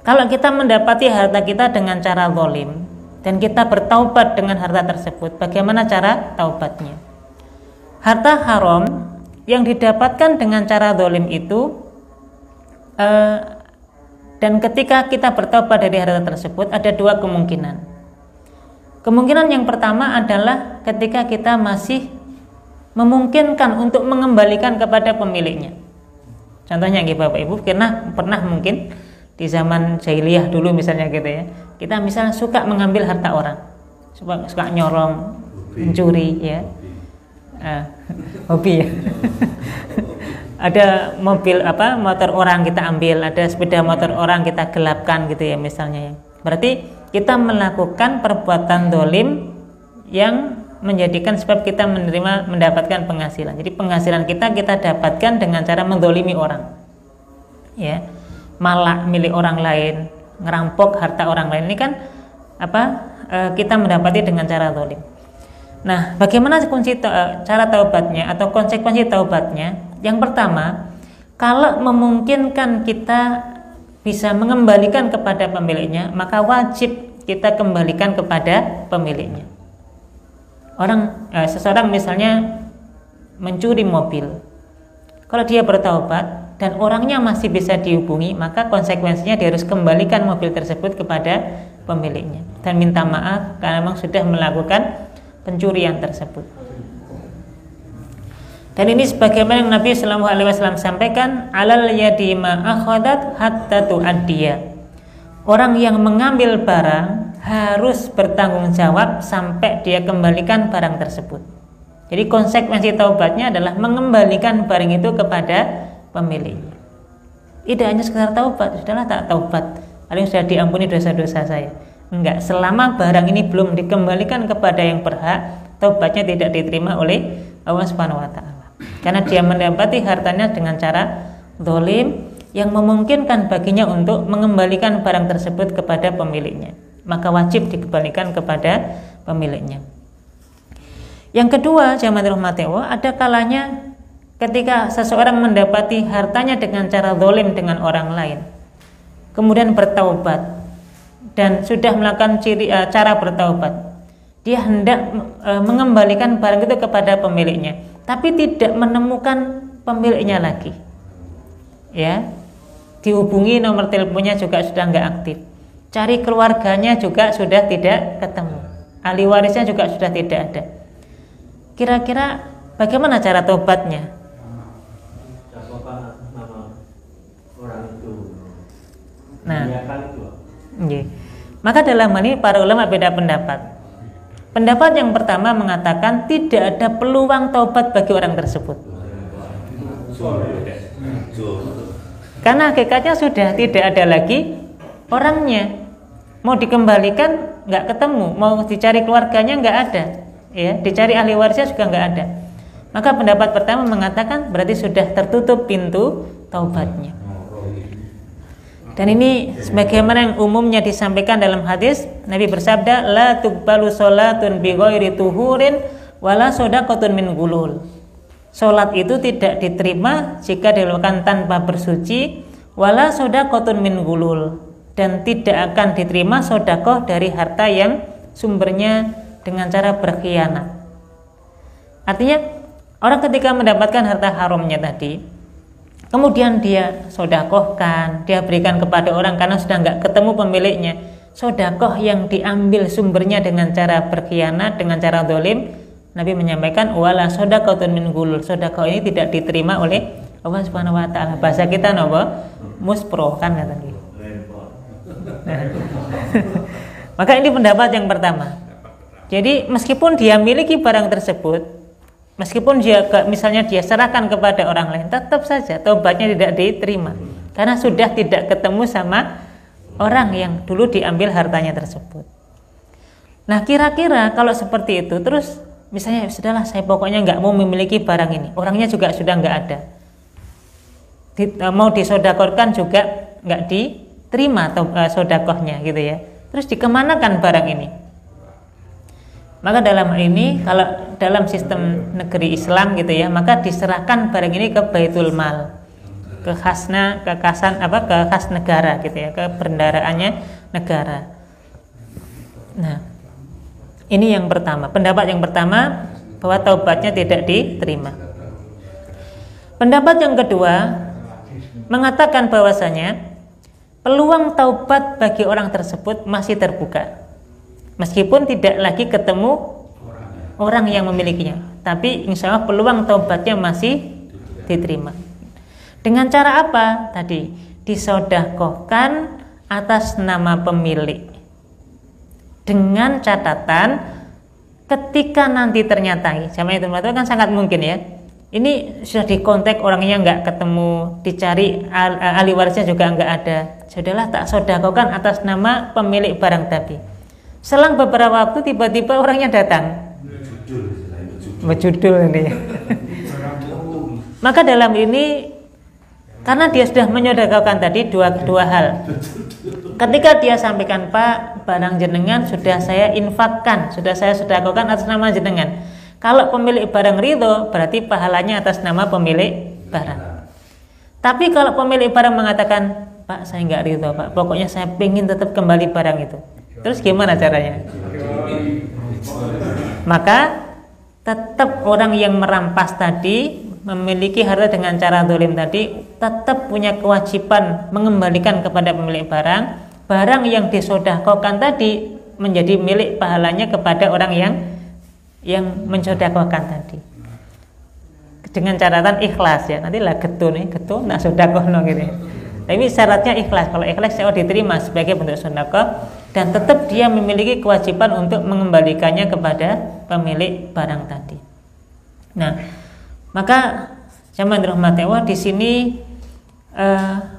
Kalau kita mendapati harta kita dengan cara zalim dan kita bertaubat dengan harta tersebut, bagaimana cara taubatnya? Harta haram yang didapatkan dengan cara zalim itu dan ketika kita bertaubat dari harta tersebut ada dua kemungkinan. Kemungkinan yang pertama adalah ketika kita masih memungkinkan untuk mengembalikan kepada pemiliknya. Contohnya Bapak Ibu pernah mungkin di zaman jahiliyah dulu misalnya gitu ya, kita misalnya suka mengambil harta orang, suka nyolong, mencuri ya, hobi ya. Ada mobil motor orang kita ambil, ada sepeda motor orang kita gelapkan gitu ya misalnya ya. Berarti kita melakukan perbuatan dolim yang menjadikan sebab kita mendapatkan penghasilan. Jadi penghasilan kita dapatkan dengan cara mendolimi orang ya, malak milik orang lain, ngerampok harta orang lain. Ini kan kita mendapati dengan cara dolim. Nah, bagaimana cara taubatnya atau konsekuensi taubatnya? Yang pertama, kalau memungkinkan kita bisa mengembalikan kepada pemiliknya, maka wajib kita kembalikan kepada pemiliknya. Seseorang misalnya mencuri mobil, kalau dia bertaubat dan orangnya masih bisa dihubungi, maka konsekuensinya dia harus kembalikan mobil tersebut kepada pemiliknya dan minta maaf karena memang sudah melakukan pencurian tersebut. Dan ini sebagaimana yang Nabi Sallallahu Alaihi Wasallam sampaikan, alal yadi ma akhadat hatta tu'addiya. Orang yang mengambil barang harus bertanggung jawab sampai dia kembalikan barang tersebut. Jadi konsekuensi taubatnya adalah mengembalikan barang itu kepada pemiliknya. Tidak hanya sekedar taubat, sudahlah tak taubat, paling sudah diampuni dosa-dosa saya. Enggak, selama barang ini belum dikembalikan kepada yang berhak, taubatnya tidak diterima oleh Allah Subhanahu wa taala. Karena dia mendapati hartanya dengan cara zalim yang memungkinkan baginya untuk mengembalikan barang tersebut kepada pemiliknya, maka wajib dikembalikan kepada pemiliknya. Yang kedua, jamaah rahmati Allah, ada kalanya ketika seseorang mendapati hartanya dengan cara zalim dengan orang lain, kemudian bertaubat dan sudah melakukan cara bertaubat, dia hendak mengembalikan barang itu kepada pemiliknya, tapi tidak menemukan pemiliknya lagi ya, dihubungi nomor teleponnya juga sudah nggak aktif, cari keluarganya juga sudah tidak ketemu, ahli warisnya juga sudah tidak ada. Kira-kira bagaimana cara tobatnya? Nah, maka dalam hal ini para ulama beda pendapat. Pendapat yang pertama mengatakan tidak ada peluang taubat bagi orang tersebut, karena hakikatnya sudah tidak ada lagi orangnya. Mau dikembalikan nggak ketemu, mau dicari keluarganya nggak ada, ya, dicari ahli warisnya juga nggak ada. Maka pendapat pertama mengatakan berarti sudah tertutup pintu taubatnya. Dan ini sebagaimana yang umumnya disampaikan dalam hadis, Nabi bersabda, la tuqbalu sholatun bi ghairi tuhurin wala shadaqatun min gulul. Salat itu tidak diterima jika dilakukan tanpa bersuci, wala shadaqatun min gulul, dan tidak akan diterima sedekah dari harta yang sumbernya dengan cara berkhianat. Artinya orang ketika mendapatkan harta haramnya tadi, kemudian dia sedekahkan, dia berikan kepada orang karena sudah nggak ketemu pemiliknya, sedekah yang diambil sumbernya dengan cara berkhianat, dengan cara zalim, Nabi menyampaikan wala shadaqatun min gulul, sedekah ini tidak diterima oleh Allah Subhanahu wa taala. Bahasa kita napa? Muspro kan kata gitu. Maka ini pendapat yang pertama. Jadi meskipun dia miliki barang tersebut, meskipun misalnya dia serahkan kepada orang lain, tetap saja taubatnya tidak diterima karena sudah tidak ketemu sama orang yang dulu diambil hartanya tersebut. Nah, kira-kira kalau seperti itu terus misalnya sudahlah saya pokoknya nggak mau memiliki barang ini, orangnya juga sudah nggak ada, mau disodakorkan juga nggak diterima sodakohnya gitu ya, terus dikemanakan barang ini? Maka dalam hal ini kalau dalam sistem negeri Islam gitu ya, maka diserahkan barang ini ke Baitul Mal, ke khas negara gitu ya, ke bendaharaannya negara. Nah, ini yang pertama, pendapat yang pertama bahwa taubatnya tidak diterima. Pendapat yang kedua mengatakan bahwasanya peluang taubat bagi orang tersebut masih terbuka, meskipun tidak lagi ketemu orang yang memilikinya, tapi insya Allah peluang taubatnya masih diterima. Dengan cara apa? Tadi disedekahkan atas nama pemilik, dengan catatan ketika nanti ternyata sama itu kan sangat mungkin ya, ini sudah dikontak orangnya nggak ketemu, dicari ahli warisnya juga nggak ada, sudahlah tak sedekahkan atas nama pemilik barang tadi. Selang beberapa waktu tiba-tiba orangnya datang, berjudul ini. Maka dalam ini karena dia sudah menyodakaukan tadi dua hal. Ketika dia sampaikan, Pak, barang jenengan sudah saya infakkan, sudah saya sedekahkan atas nama jenengan. Kalau pemilik barang ridho, berarti pahalanya atas nama pemilik barang. Tapi kalau pemilik barang mengatakan, Pak, saya nggak ridho, Pak, pokoknya saya pengen tetap kembali barang itu. Terus gimana caranya? Maka tetap orang yang merampas tadi, memiliki harta dengan cara zalim tadi, tetap punya kewajiban mengembalikan kepada pemilik barang. Barang yang disedekahkan tadi menjadi milik pahalanya kepada orang yang mensedekahkan tadi. Dengan catatan ikhlas ya. Nanti lah getun nak sedekahno gitu. Tapi syaratnya ikhlas. Kalau ikhlas saya diterima sebagai bentuk sedekah dan tetap dia memiliki kewajiban untuk mengembalikannya kepada pemilik barang tadi. Nah, maka zaman dirahmati Allah di sini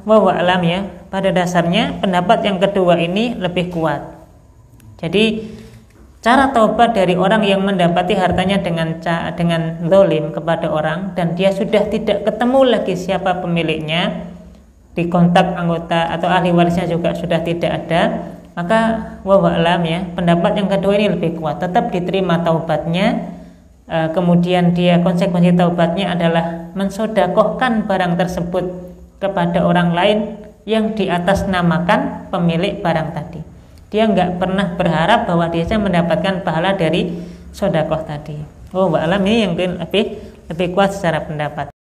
wallahu alam ya, pada dasarnya pendapat yang kedua ini lebih kuat. Jadi cara taubat dari orang yang mendapati hartanya dengan zalim kepada orang dan dia sudah tidak ketemu lagi siapa pemiliknya, dikontak anggota atau ahli warisnya juga sudah tidak ada, maka wallahu alam ya, pendapat yang kedua ini lebih kuat, tetap diterima taubatnya. Kemudian dia konsekuensi taubatnya adalah mensedekahkan barang tersebut kepada orang lain yang diatasnamakan pemilik barang tadi. Dia nggak pernah berharap bahwa dia mendapatkan pahala dari sedekah tadi. Oh, alam ini yang lebih kuat secara pendapat.